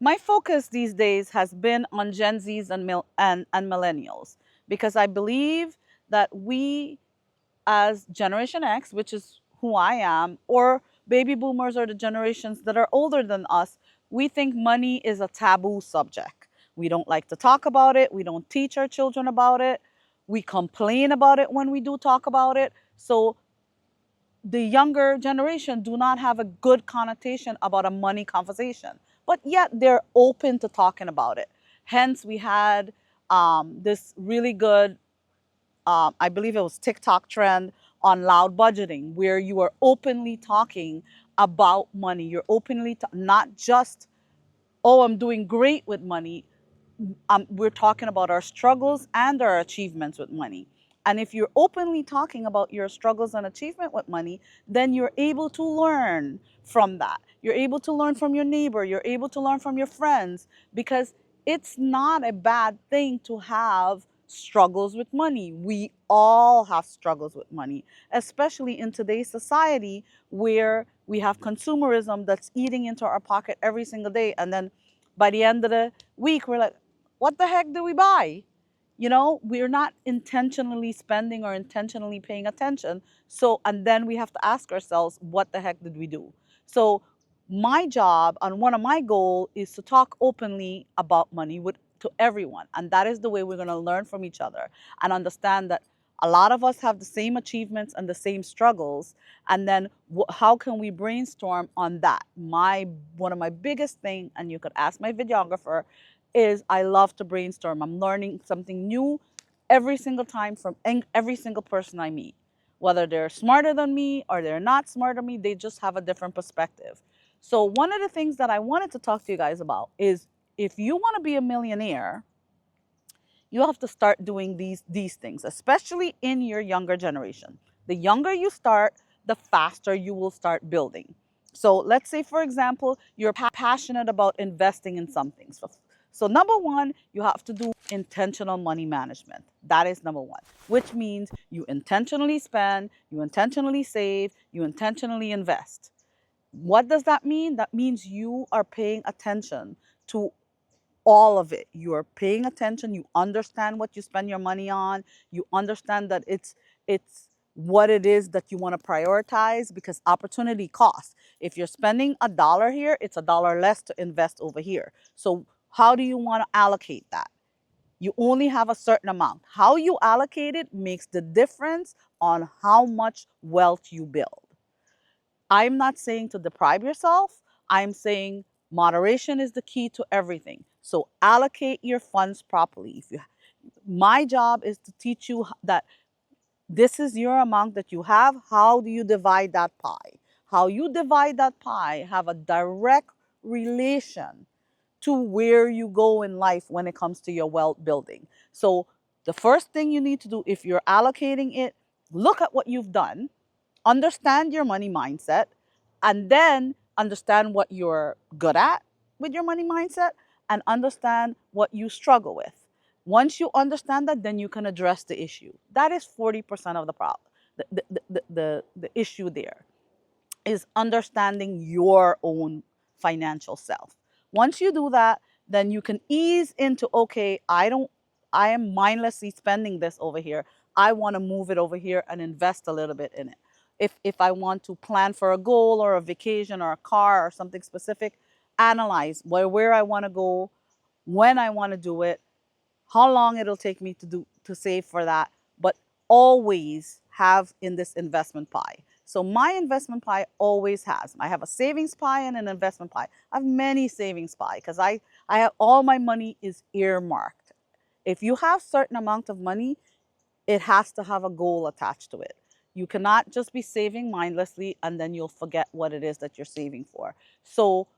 My focus these days has been on Gen Zs and millennials, because I believe that we, as Generation X, which is who I am, or baby boomers, or the generations that are older than us, we think money is a taboo subject. We don't like to talk about it. We don't teach our children about it. We complain about it when we do talk about it. So the younger generation do not have a good connotation about a money conversation, but yet they're open to talking about it. Hence, we had this really good, I believe it was TikTok trend on loud budgeting, where you are openly talking about money. You're openly, not just, oh, I'm doing great with money. We're talking about our struggles and our achievements with money. And if you're openly talking about your struggles and achievement with money, then you're able to learn from that. You're able to learn from your neighbor. You're able to learn from your friends, because it's not a bad thing to have struggles with money. We all have struggles with money, especially in today's society where we have consumerism that's eating into our pocket every single day. And then by the end of the week, we're like, what the heck do we buy? You know, we're not intentionally spending or intentionally paying attention. So, and then we have to ask ourselves, what the heck did we do? So, my job and one of my goals is to talk openly about money to everyone. And that is the way we're going to learn from each other and understand that a lot of us have the same achievements and the same struggles. And then how can we brainstorm on that? One of my biggest thing, and you could ask my videographer, is I love to brainstorm. I'm learning something new every single time from every single person I meet. Whether they're smarter than me or they're not smarter than me, they just have a different perspective. So one of the things that I wanted to talk to you guys about is, if you want to be a millionaire, you have to start doing these things, especially in your younger generation. The younger you start, the faster you will start building. So let's say, for example, you're passionate about investing in something. So number one, you have to do intentional money management. That is number one, which means you intentionally spend, you intentionally save, you intentionally invest. What does that mean? That means you are paying attention to all of it. You're paying attention. You understand what you spend your money on. You understand that it's what it is that you want to prioritize, because opportunity costs. If you're spending $1 here, it's $1 less to invest over here. So how do you want to allocate that? You only have a certain amount. How you allocate it makes the difference on how much wealth you build. I'm not saying to deprive yourself. I'm saying moderation is the key to everything. So allocate your funds properly. My job is to teach you that this is your amount that you have. How do you divide that pie? How you divide that pie have a direct relation to where you go in life when it comes to your wealth building. So the first thing you need to do, if you're allocating it, look at what you've done, understand your money mindset, and then understand what you're good at with your money mindset, and understand what you struggle with. Once you understand that, then you can address the issue. That is 40% of the problem. The issue there is understanding your own financial self. Once you do that, then you can ease into, okay, I am mindlessly spending this over here. I want to move it over here and invest a little bit in it. If I want to plan for a goal or a vacation or a car or something specific, analyze where I want to go, when I want to do it, how long it'll take me to save for that, but always have in this investment pie. So my investment pie always has. I have a savings pie and an investment pie. I have many savings pie because I have all my money is earmarked. If you have certain amount of money, it has to have a goal attached to it. You cannot just be saving mindlessly and then you'll forget what it is that you're saving for. So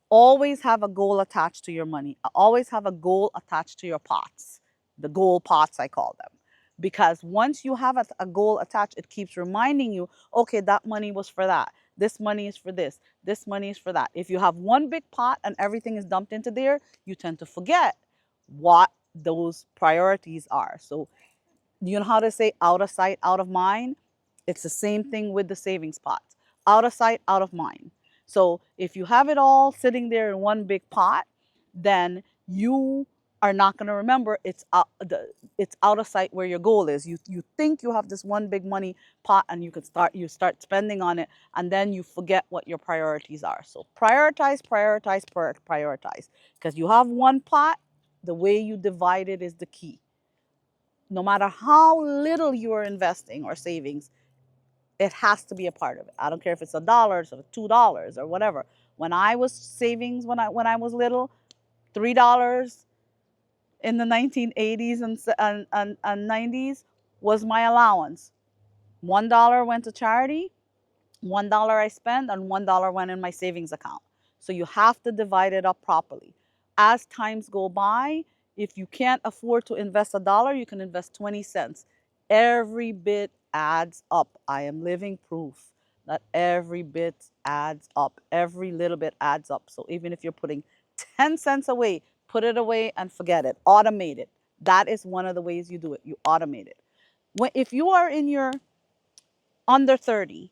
always have a goal attached to your money. Always have a goal attached to your pots, the goal pots, I call them. Because once you have a goal attached, it keeps reminding you, okay, that money was for that. This money is for this. This money is for that. If you have one big pot and everything is dumped into there, you tend to forget what those priorities are. So you know how to say out of sight, out of mind? It's the same thing with the savings pot. Out of sight, out of mind. So if you have it all sitting there in one big pot, then you are not going to remember. It's out of sight where your goal is. You think you have this one big money pot and you start spending on it, and then you forget what your priorities are. So prioritize, because you have one pot. The way you divide it is the key. No matter how little you are investing or savings, it has to be a part of it. I don't care if it's $1 or $2 or whatever. When I was savings, when I was little, $3 in the 1980s and 90s was my allowance. $1 went to charity, $1 I spent, and $1 went in my savings account. So you have to divide it up properly. As times go by, if you can't afford to invest $1, you can invest 20 cents. Every bit adds up. I am living proof that every bit adds up. Every little bit adds up. So even if you're putting 10 cents away, put it away and forget it. Automate it. That is one of the ways you do it. You automate it. If you are in your under 30,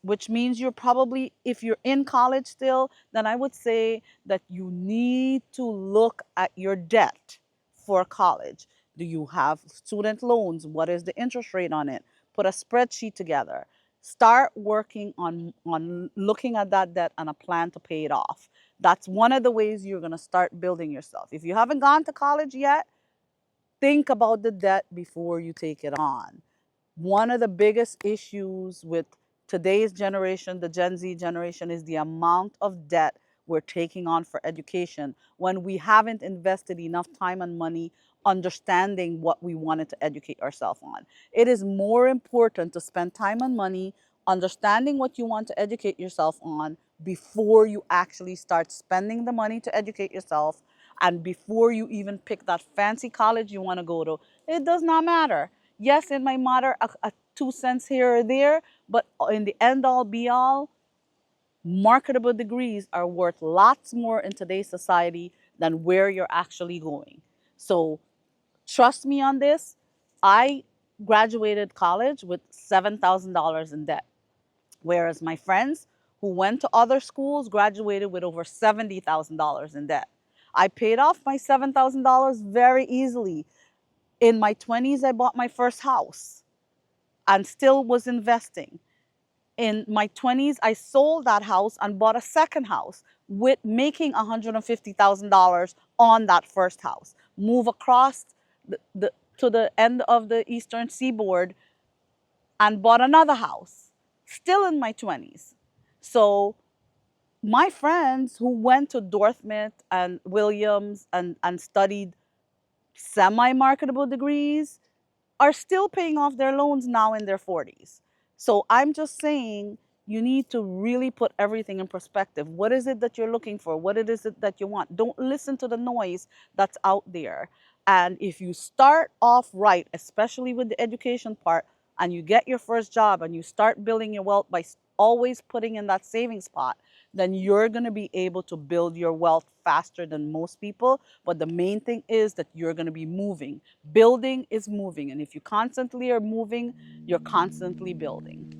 which means you're probably, if you're in college still, then I would say that you need to look at your debt for college. Do you have student loans? What is the interest rate on it? Put a spreadsheet together. Start working on looking at that debt and a plan to pay it off. That's one of the ways you're going to start building yourself. If you haven't gone to college yet, think about the debt before you take it on. One of the biggest issues with today's generation, the Gen Z generation, is the amount of debt we're taking on for education when we haven't invested enough time and money understanding what we wanted to educate ourselves on. It is more important to spend time and money understanding what you want to educate yourself on before you actually start spending the money to educate yourself, and before you even pick that fancy college you want to go to. It does not matter. Yes, it might matter a 2 cents here or there, but in the end all be all, marketable degrees are worth lots more in today's society than where you're actually going. So trust me on this. I graduated college with $7,000 in debt, whereas my friends who went to other schools graduated with over $70,000 in debt. I paid off my $7,000 very easily. In my 20s, I bought my first house and still was investing. In my 20s, I sold that house and bought a second house with making $150,000 on that first house. Move across to the end of the Eastern Seaboard and bought another house, still in my 20s. So my friends who went to Dortmund and Williams and studied semi-marketable degrees are still paying off their loans now in their 40s. So I'm just saying you need to really put everything in perspective. What is it that you're looking for? What it is it that you want? Don't listen to the noise that's out there. And if you start off right, especially with the education part, and you get your first job and you start building your wealth by always putting in that savings pot, then you're going to be able to build your wealth faster than most people. But the main thing is that you're going to be moving. Building is moving. And if you constantly are moving, you're constantly building.